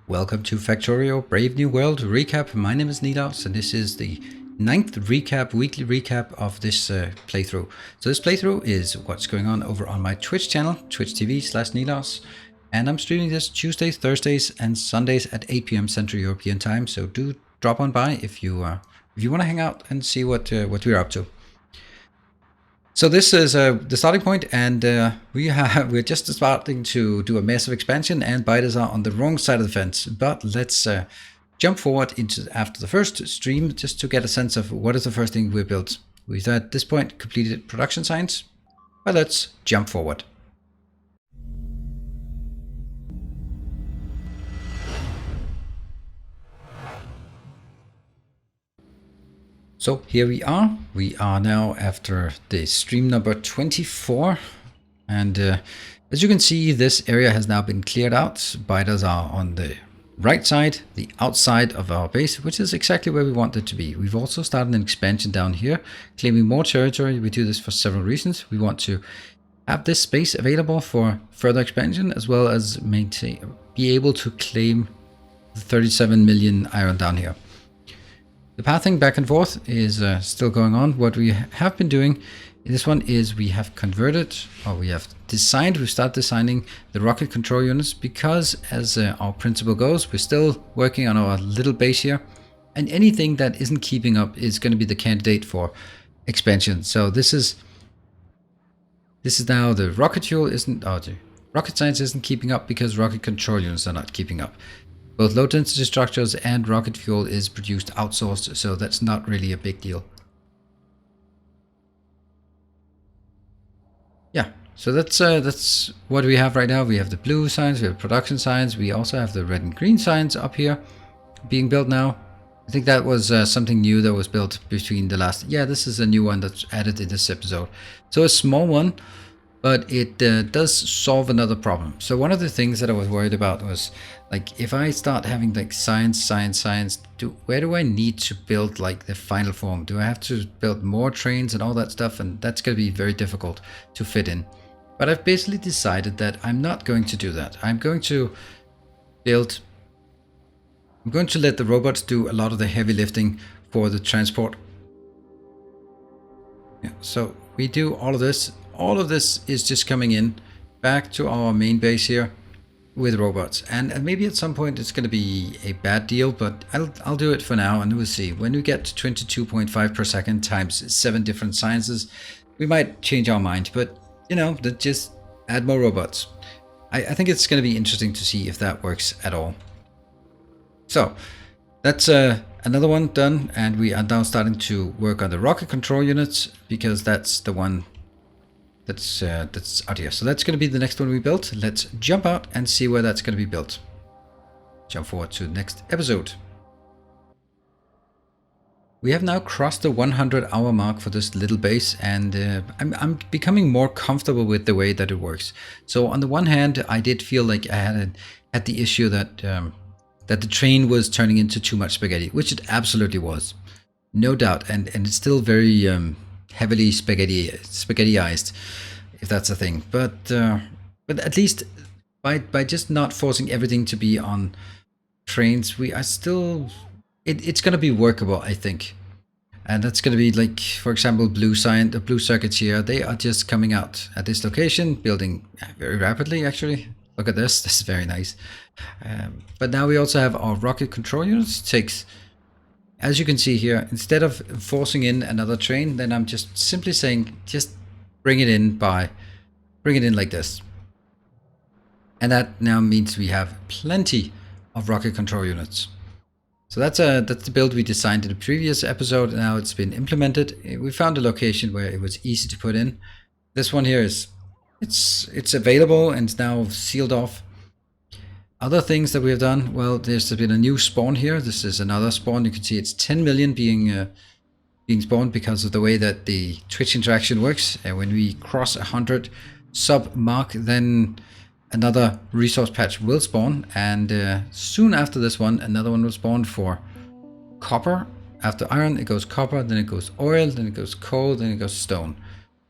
Welcome to Factorio Brave New World recap. My name is Nilaus and this is the 9th weekly recap of this playthrough. So this playthrough is what's going on over on my Twitch channel, twitch.tv/Nilaus. And I'm streaming this Tuesdays, Thursdays and Sundays at 8 PM Central European Time. So do drop on by if you want to hang out and see what we're up to. So this is the starting point, and we're just starting to do a massive expansion, and biters are on the wrong side of the fence. But let's jump forward into after the first stream, just to get a sense of what is the first thing we built. We've at this point completed production signs, but let's jump forward. So here we are. We are now after the stream number 24. And as you can see, this area has now been cleared out. Biters are on the right side, the outside of our base, which is exactly where we want it to be. We've also started an expansion down here, claiming more territory. We do this for several reasons. We want to have this space available for further expansion, as well as be able to claim the 37 million iron down here. The pathing back and forth is still going on. What we have been doing in this one is we have converted, or we started designing the rocket control units, because as our principle goes, we're still working on our little base here, and anything that isn't keeping up is going to be the candidate for expansion. So this is now the rocket fuel the rocket science isn't keeping up because rocket control units are not keeping up. Both low density structures and rocket fuel is produced outsourced, so that's not really a big deal. Yeah, so that's what we have right now. We have the blue signs, we have production signs, we also have the red and green signs up here being built now. I think that was something new that was built between the last... Yeah, this is a new one that's added in this episode. So a small one, but it does solve another problem. So one of the things that I was worried about was, like, if I start having like science, where do I need to build like the final form? Do I have to build more trains and all that stuff? And that's going to be very difficult to fit in. But I've basically decided that I'm not going to do that. I'm going to let the robots do a lot of the heavy lifting for the transport. Yeah, so we do all of this. All of this is just coming in back to our main base here with robots. And maybe at some point it's going to be a bad deal, but I'll do it for now, and we'll see. When we get to 22.5 per second times 7 different sciences, we might change our mind. But, you know, just add more robots. I think it's going to be interesting to see if that works at all. So that's another one done, and we are now starting to work on the rocket control units, because that's the one that's out here. So that's going to be the next one we built. Let's jump out and see where that's going to be built. Jump forward to the next episode. We have now crossed the 100-hour mark for this little base, and I'm becoming more comfortable with the way that it works. So on the one hand, I did feel like I had the issue that that the train was turning into too much spaghetti, which it absolutely was, no doubt, and it's still very heavily spaghettiized, if that's a thing. But at least by just not forcing everything to be on trains, we are still it's going to be workable, I think. And that's going to be like, for example, the blue circuits here. They are just coming out at this location, building very rapidly. Actually, look at this. This is very nice. But now we also have our rocket control units. As you can see here, instead of forcing in another train, then I'm just simply saying, just bring it in like this. And that now means we have plenty of rocket control units. So that's the build we designed in the previous episode. Now it's been implemented. We found a location where it was easy to put in. This one here it's available and it's now sealed off. Other things that we have done, well, there's been a new spawn here. This is another spawn. You can see it's 10 million being spawned because of the way that the Twitch interaction works. And when we cross 100 sub mark, then another resource patch will spawn. And soon after this one, another one will spawn for copper. After iron, it goes copper, then it goes oil, then it goes coal, then it goes stone.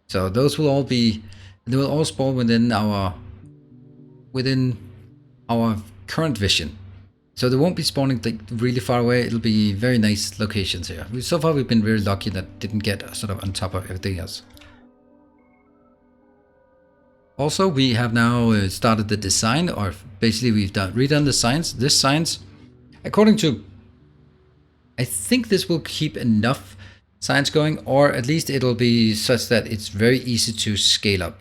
So those will all spawn within our current vision. So they won't be spawning like really far away. It'll be very nice locations here. So far we've been very lucky that didn't get sort of on top of everything else. Also, we have now started the design, or basically we've redone the science. This science, according to, I think this will keep enough science going, or at least it'll be such that it's very easy to scale up.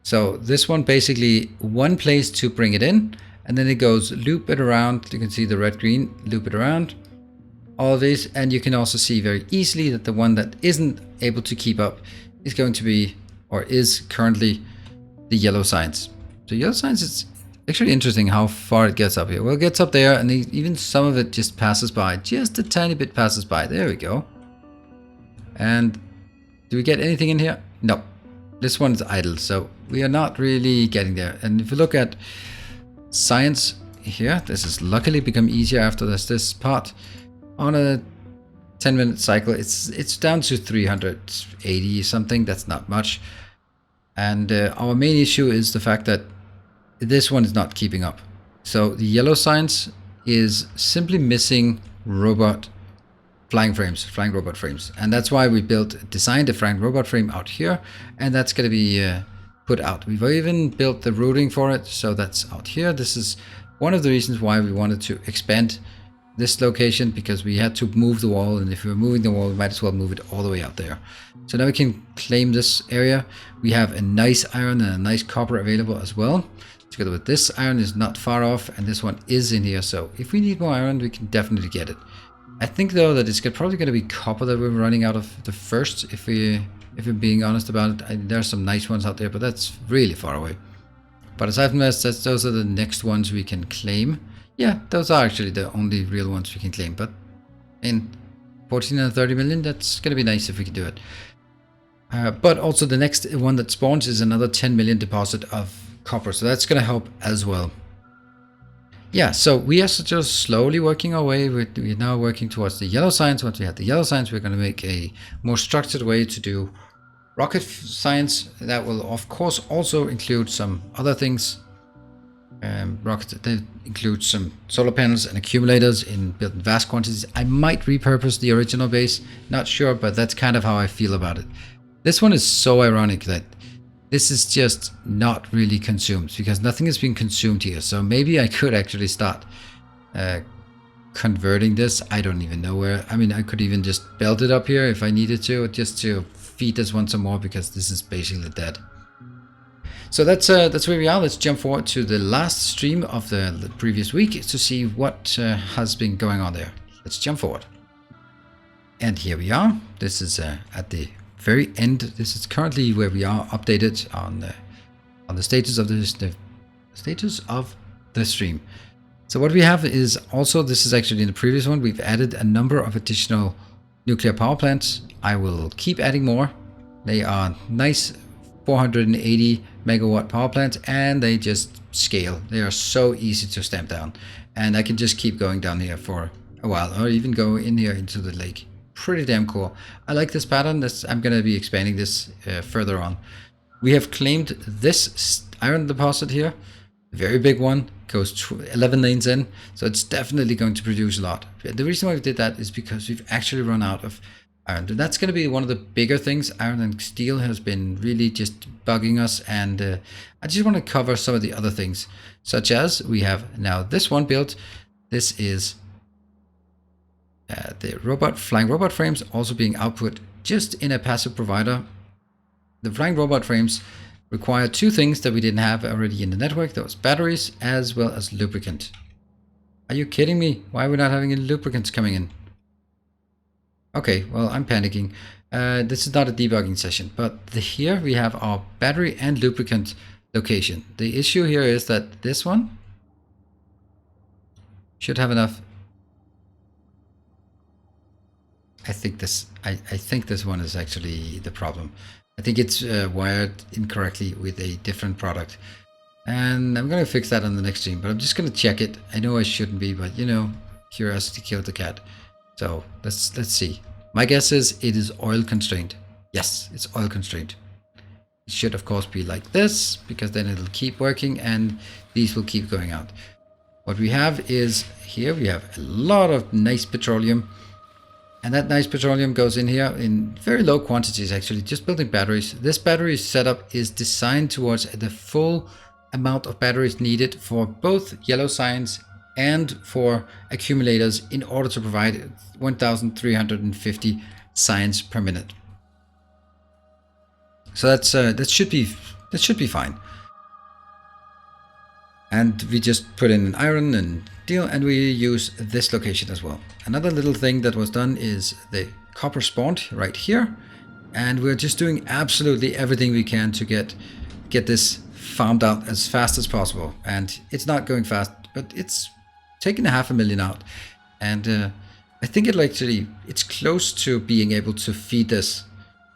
So this one basically one place to bring it in, and then it goes loop it around. You can see the red green, loop it around, all of these, and you can also see very easily that the one that isn't able to keep up is going to be, or is currently, the yellow science. So yellow science is actually interesting how far it gets up here. Well, it gets up there, and even some of it just passes by, just a tiny bit passes by. There we go. And do we get anything in here? No. This one's idle, so we are not really getting there. And if you look at science here, this has luckily become easier after this part. On a 10-minute cycle, it's down to 380 something. That's not much. And our main issue is the fact that this one is not keeping up. So the yellow science is simply missing flying robot frames, and that's why we designed a flying robot frame out here, and that's going to be put out. We've even built the routing for it, so that's out here. This is one of the reasons why we wanted to expand this location, because we had to move the wall, and if we were moving the wall, we might as well move it all the way out there. So now we can claim this area. We have a nice iron and a nice copper available as well. Together with this iron is not far off, and this one is in here, so if we need more iron, we can definitely get it. I think though that it's probably going to be copper that we're running out of the first, if we're being honest about it. There's some nice ones out there, but that's really far away. But aside from this, those are the next ones we can claim. Yeah, those are actually the only real ones we can claim, but in 14 and 30 million, that's going to be nice if we can do it. But also the next one that spawns is another 10 million deposit of copper, so that's going to help as well. Yeah, so we are just slowly working our way. We're now working towards the yellow science. Once we have the yellow science, we're going to make a more structured way to do rocket science. That will, of course, also include some other things. Rockets that include some solar panels and accumulators in built in vast quantities. I might repurpose the original base, not sure, but that's kind of how I feel about it. This one is so ironic that this is just not really consumed, because nothing is being consumed here. So maybe I could actually start converting this. I don't even know where. I mean, I could even just build it up here if I needed to, just to feed this one some more, because this is basically dead. So that's where we are. Let's jump forward to the last stream of the previous week to see what has been going on there. Let's jump forward. And here we are. This is at the very end. This is currently where we are updated on the status of the status of the stream. So what we have is also, this is actually in the previous one, we've added a number of additional nuclear power plants. I will keep adding more. They are nice 480 megawatt power plants, and they just scale. They are so easy to stamp down, and I can just keep going down here for a while, or even go in here into the lake. Pretty damn cool. I like this pattern. I'm going to be expanding this further on. We have claimed this iron deposit here, a very big one, goes 11 lanes in, so it's definitely going to produce a lot. The reason why we did that is because we've actually run out of iron. That's going to be one of the bigger things. Iron and steel has been really just bugging us, and I just want to cover some of the other things, such as we have now this one built. This is the flying robot frames also being output just in a passive provider. The flying robot frames require two things that we didn't have already in the network. Those batteries as well as lubricant. Are you kidding me? Why are we not having any lubricants coming in? Okay, well, I'm panicking. This is not a debugging session, but here we have our battery and lubricant location. The issue here is that this one should have enough. I think this one is actually the problem. I think it's wired incorrectly with a different product, and I'm going to fix that on the next stream, but I'm just going to check it. I know I shouldn't be, but you know, curiosity killed the cat. So let's see. My guess is it is oil constrained. Yes, it's oil constrained. It should of course be like this, because then it'll keep working and these will keep going out. What we have is here we have a lot of nice petroleum. And that nice petroleum goes in here in very low quantities, actually, just building batteries. This battery setup is designed towards the full amount of batteries needed for both yellow science and for accumulators in order to provide 1,350 science per minute. So that should be fine. And we just put in an iron and steel, and we use this location as well. Another little thing that was done is the copper spawned right here, and we're just doing absolutely everything we can to get this farmed out as fast as possible. And it's not going fast, but it's taking 500,000 out, and I think it's close to being able to feed this.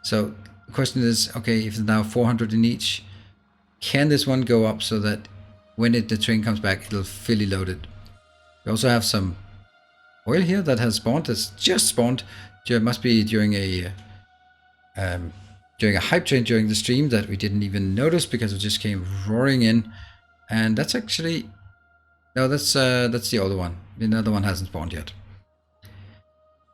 So the question is, okay, if it's now 400 in each, can this one go up so that when the train comes back, it'll fully loaded? We also have some oil here that has spawned. It's just spawned. It must be during a hype train during the stream that we didn't even notice because it just came roaring in. And that's actually, no, that's the older one. Another one hasn't spawned yet.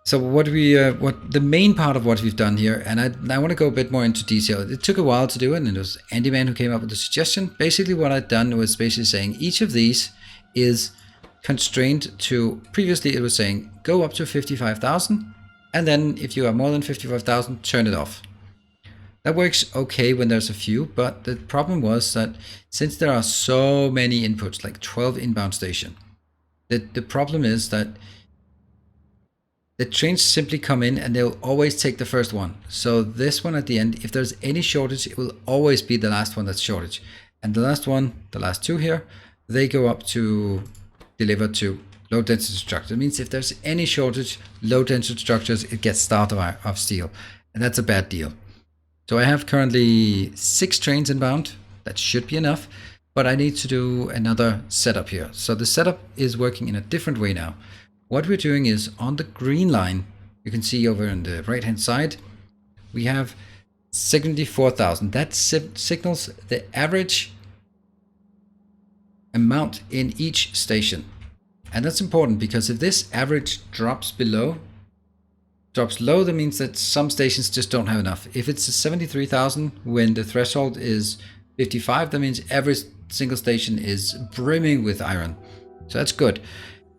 So what the main part of what we've done here, and I want to go a bit more into detail. It took a while to do it, and it was Andy Man who came up with the suggestion. Basically what I'd done was basically saying each of these is constrained to, previously it was saying go up to 55,000, and then if you are more than 55,000, turn it off. That works okay when there's a few, but the problem was that since there are so many inputs, like 12 inbound station, the problem is that the trains simply come in and they'll always take the first one. So this one at the end, if there's any shortage, it will always be the last one that's shortage. And the last one, the last two here, they go up to deliver to low density structures. It means if there's any shortage, low density structures, it gets started of steel. And that's a bad deal. So I have currently 6 trains inbound. That should be enough. But I need to do another setup here. So the setup is working in a different way now. What we're doing is on the green line, you can see over on the right hand side, we have 74,000. That signals the average amount in each station. And that's important because if this average drops low, that means that some stations just don't have enough. If it's 73,000 when the threshold is 55, that means every single station is brimming with iron. So that's good.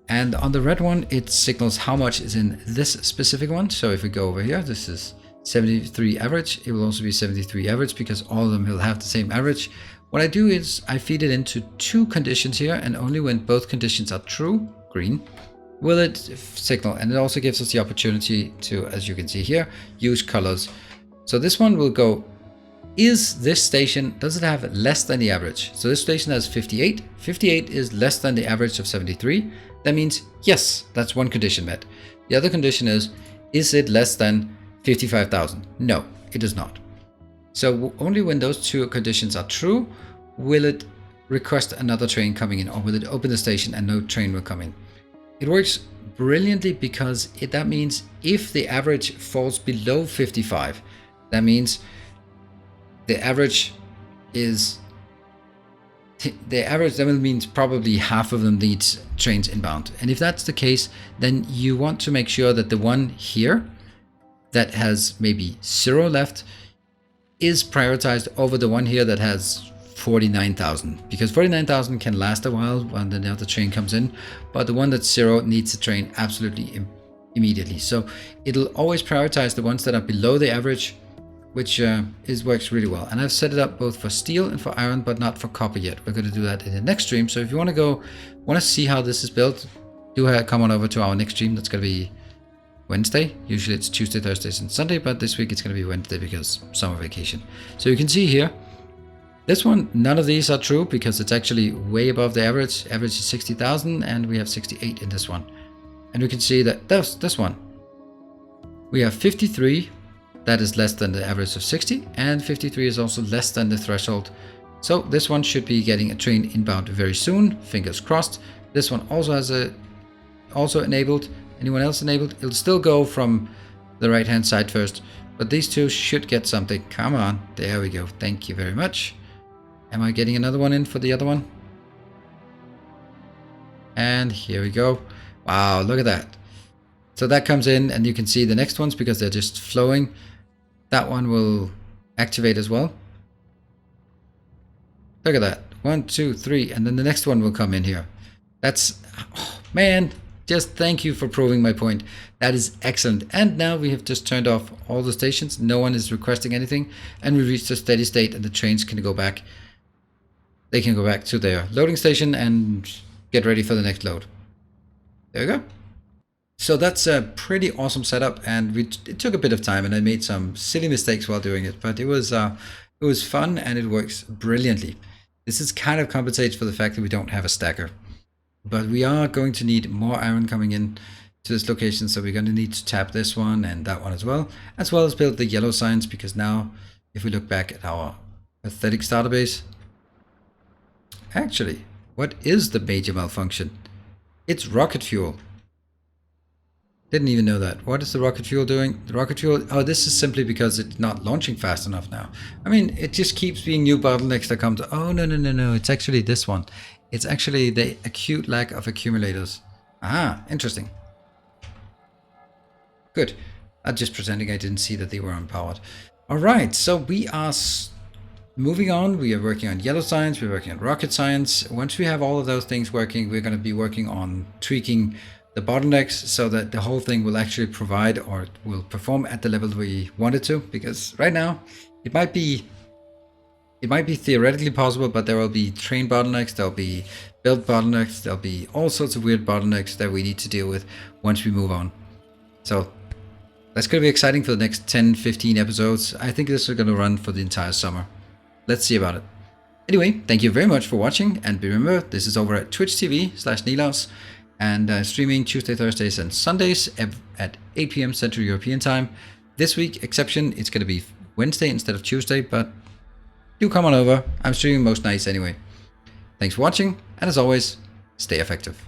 And on the red one, it signals how much is in this specific one. So if we go over here, this is 73 average. It will also be 73 average because all of them will have the same average. What I do is I feed it into 2 conditions here, and only when both conditions are true, green, will it signal. And it also gives us the opportunity to, as you can see here, use colors. So this one will go, is this station, does it have less than the average? So this station has 58. 58 is less than the average of 73. That means, yes, that's one condition met. The other condition is it less than 55,000? No, it is not. So only when those 2 conditions are true, will it request another train coming in, or will it open the station and no train will come in. It works brilliantly because that means if the average falls below 55, that means the average is, that will mean probably half of them needs trains inbound. And if that's the case, then you want to make sure that the one here that has maybe 0 left is prioritized over the one here that has 49,000, because 49,000 can last a while when the other train comes in, but the one that's 0 needs a train absolutely immediately. So it'll always prioritize the ones that are below the average, which works really well. And I've set it up both for steel and for iron, but not for copper yet. We're going to do that in the next stream. So if you want to see how this is built, do come on over to our next stream. That's going to be Wednesday. Usually it's Tuesday, Thursdays, and Sunday, but this week it's going to be Wednesday because summer vacation. So you can see here, this one, none of these are true because it's actually way above the average. Average is 60,000, and we have 68 in this one. And we can see that this one, we have 53. That is less than the average of 60, and 53 is also less than the threshold. So this one should be getting a train inbound very soon, fingers crossed. This one also has also enabled. Anyone else enabled? It'll still go from the right hand side first, but these 2 should get something. Come on, there we go. Thank you very much. Am I getting another one in for the other one? And here we go. Wow, look at that. So that comes in, and you can see the next ones because they're just flowing. That one will activate as well. Look at that. 1, 2, 3, and then the next one will come in here. That's, oh, man, just thank you for proving my point. That is excellent. And now we have just turned off all the stations. No one is requesting anything, and we reached a steady state, and the trains can go back. They can go back to their loading station and get ready for the next load. There we go. So that's a pretty awesome setup, and it took a bit of time, and I made some silly mistakes while doing it, but it was fun, and it works brilliantly. This is kind of compensates for the fact that we don't have a stacker, but we are going to need more iron coming in to this location, so we're going to need to tap this one and that one as well as build the yellow signs, because now if we look back at our pathetic starter base, actually, what is the major malfunction? It's rocket fuel. Didn't even know that. What is the rocket fuel doing? The rocket fuel, oh, this is simply because it's not launching fast enough now. I mean, it just keeps being new bottlenecks that come to, oh, no, it's actually this one. It's actually the acute lack of accumulators. Ah, interesting. Good. I'm just pretending I didn't see that they were unpowered. All right, so we are moving on. We are working on yellow science. We're working on rocket science. Once we have all of those things working, we're going to be working on tweaking the bottlenecks so that the whole thing will actually provide or will perform at the level we want it to. Because right now, it might be theoretically possible, but there will be train bottlenecks, there'll be build bottlenecks, there'll be all sorts of weird bottlenecks that we need to deal with once we move on. So that's going to be exciting for the next 10, 15 episodes. I think this is going to run for the entire summer. Let's see about it. Anyway, thank you very much for watching, and remember, this is over at Twitch TV/Nilaus, and streaming Tuesday, Thursdays, and Sundays at 8 p.m. Central European Time. This week, exception, it's going to be Wednesday instead of Tuesday, but do come on over. I'm streaming most nights anyway. Thanks for watching, and as always, stay effective.